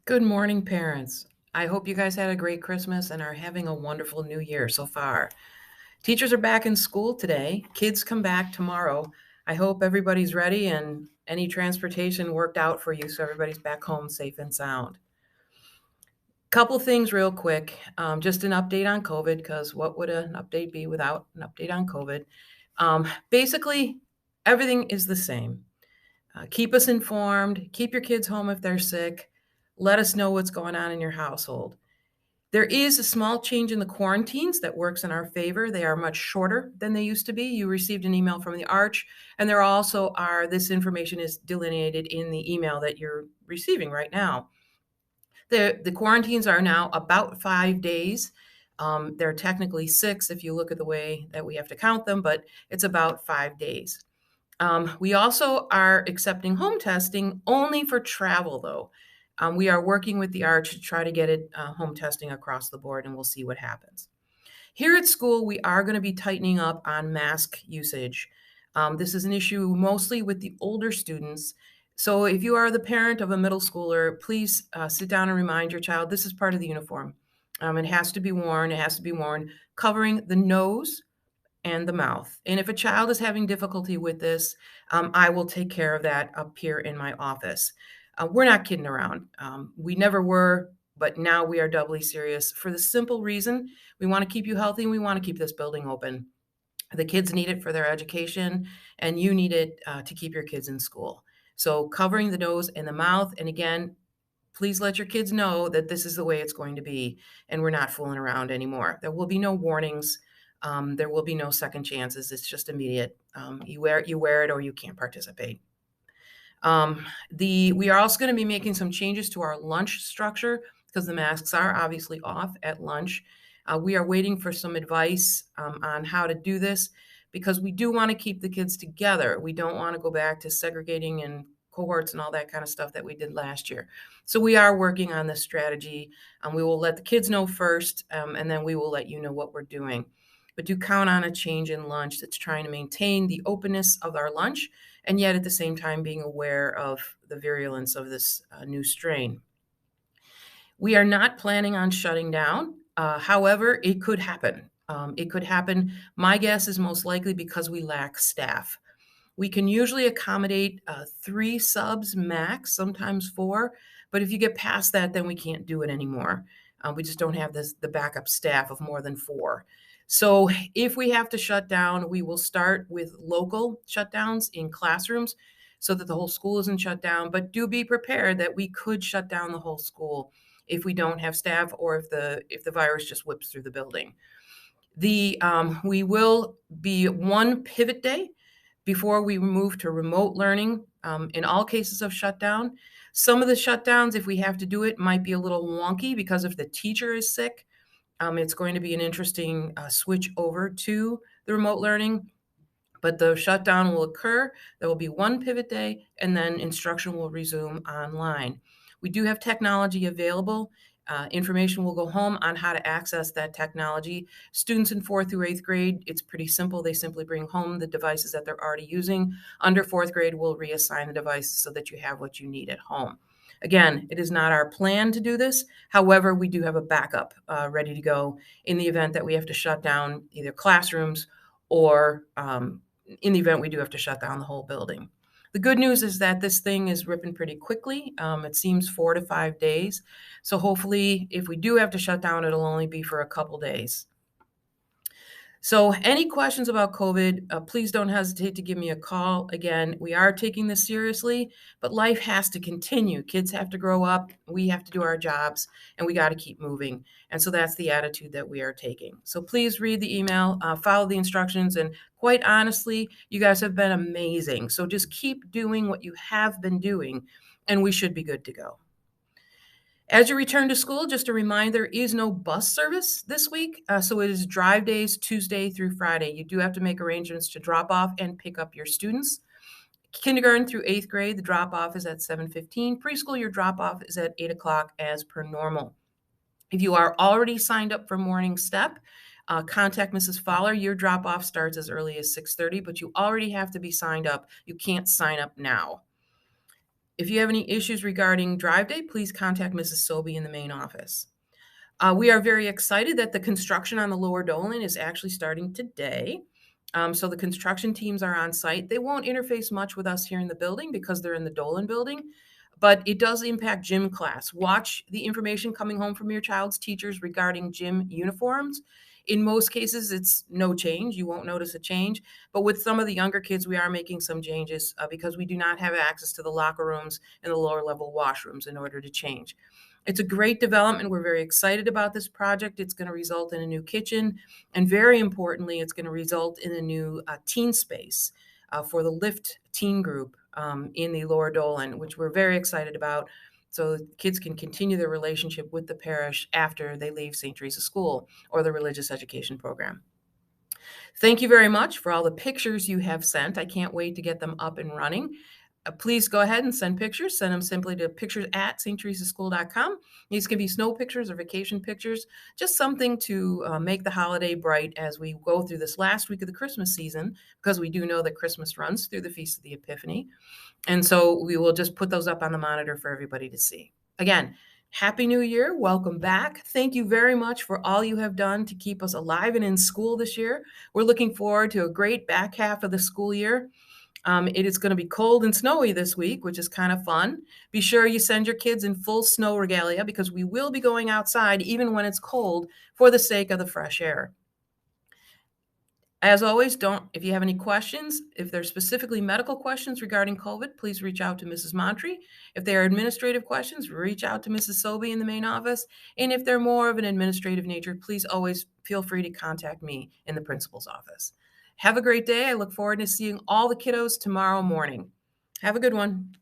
Good morning, parents. I hope you guys had a great Christmas and are having a wonderful new year so far. Teachers are back in school today. Kids come back tomorrow. I hope everybody's ready and any transportation worked out for you so everybody's back home safe and sound. Couple things real quick. Just an update on COVID, because what would an update be without an update on COVID? Basically, everything is the same. Keep us informed. Keep your kids home if they're sick. Let us know what's going on in your household. There is a small change in the quarantines that works in our favor. They are much shorter than they used to be. You received an email from the Arch, and there also are, this information is delineated in the email that you're receiving right now. The quarantines are now about 5 days. They're technically 6 if you look at the way that we have to count them, but it's about 5 days. We also are accepting home testing only for travel, though. We are working with the Arch to try to get it home testing across the board, and we'll see what happens. Here at school, we are going to be tightening up on mask usage. This is an issue mostly with the older students. So if you are the parent of a middle schooler, please sit down and remind your child this is part of the uniform. It has to be worn. It has to be worn covering the nose and the mouth. And if a child is having difficulty with this, I will take care of that up here in my office. We're not kidding around. We never were, but now we are doubly serious for the simple reason we want to keep you healthy and we want to keep this building open. The kids need it for their education, and you need it to keep your kids in school. So, covering the nose and the mouth, and again, please let your kids know that this is the way it's going to be, and we're not fooling around anymore. There will be no warnings. There will be no second chances. It's just immediate. You wear it, or you can't participate. We are also going to be making some changes to our lunch structure because the masks are obviously off at lunch. We are waiting for some advice on how to do this because we do want to keep the kids together. We don't want to go back to segregating and cohorts and all that kind of stuff that we did last year. So we are working on this strategy. We will let the kids know first, and then we will let you know what we're doing. But do count on a change in lunch that's trying to maintain the openness of our lunch and yet at the same time being aware of the virulence of this new strain. We are not planning on shutting down. However, it could happen. It could happen. My guess is most likely because we lack staff. We can usually accommodate 3 subs max, sometimes 4. But if you get past that, then we can't do it anymore. We just don't have the backup staff of more than 4. So if we have to shut down, we will start with local shutdowns in classrooms so that the whole school isn't shut down. But do be prepared that we could shut down the whole school if we don't have staff or if the virus just whips through the building. We will be one pivot day before we move to remote learning in all cases of shutdown. Some of the shutdowns, if we have to do it, might be a little wonky because if the teacher is sick, it's going to be an interesting switch over to the remote learning. But the shutdown will occur. There will be one pivot day, and then instruction will resume online. We do have technology available. Information will go home on how to access that technology. Students in 4th through 8th grade, it's pretty simple. They simply bring home the devices that they're already using. Under 4th grade, we'll reassign the devices so that you have what you need at home. Again, it is not our plan to do this. However, we do have a backup ready to go in the event that we have to shut down either classrooms or in the event we do have to shut down the whole building. The good news is that this thing is ripping pretty quickly. It seems 4 to 5 days. So hopefully, if we do have to shut down, it'll only be for a couple days. So any questions about COVID, please don't hesitate to give me a call. Again, we are taking this seriously, but life has to continue. Kids have to grow up. We have to do our jobs, and we got to keep moving. And so that's the attitude that we are taking. So please read the email, follow the instructions, and quite honestly, you guys have been amazing. So just keep doing what you have been doing, and we should be good to go. As you return to school, just a reminder, there is no bus service this week. So it is drive days Tuesday through Friday. You do have to make arrangements to drop off and pick up your students. Kindergarten through 8th grade, the drop off is at 7:15. Preschool, your drop off is at 8 o'clock as per normal. If you are already signed up for Morning Step, contact Mrs. Fowler. Your drop off starts as early as 6:30, but you already have to be signed up. You can't sign up now. If you have any issues regarding drive day, please contact Mrs. Sobey in the main office. We are very excited that the construction on the lower Dolan is actually starting today. So the construction teams are on site. They won't interface much with us here in the building because they're in the Dolan building, but it does impact gym class. Watch the information coming home from your child's teachers regarding gym uniforms. In most cases, it's no change. You won't notice a change. But with some of the younger kids, we are making some changes because we do not have access to the locker rooms and the lower level washrooms in order to change. It's a great development. We're very excited about this project. It's going to result in a new kitchen, and very importantly, it's going to result in a new teen space for the Lift teen group in the Lower Dolan, which we're very excited about. So kids can continue their relationship with the parish after they leave St. Teresa School or the religious education program. Thank you very much for all the pictures you have sent. I can't wait to get them up and running. Please go ahead and send pictures. Send them simply to pictures@stteresaschool.com. These can be snow pictures or vacation pictures, just something to make the holiday bright as we go through this last week of the Christmas season, because we do know that Christmas runs through the Feast of the Epiphany. And so we will just put those up on the monitor for everybody to see. Again, Happy New Year. Welcome back. Thank you very much for all you have done to keep us alive and in school this year. We're looking forward to a great back half of the school year. It is going to be cold and snowy this week, which is kind of fun. Be sure you send your kids in full snow regalia because we will be going outside even when it's cold for the sake of the fresh air. As always, if you have any questions, if they're specifically medical questions regarding COVID, please reach out to Mrs. Montry. If they are administrative questions, reach out to Mrs. Sobey in the main office. And if they're more of an administrative nature, please always feel free to contact me in the principal's office. Have a great day. I look forward to seeing all the kiddos tomorrow morning. Have a good one.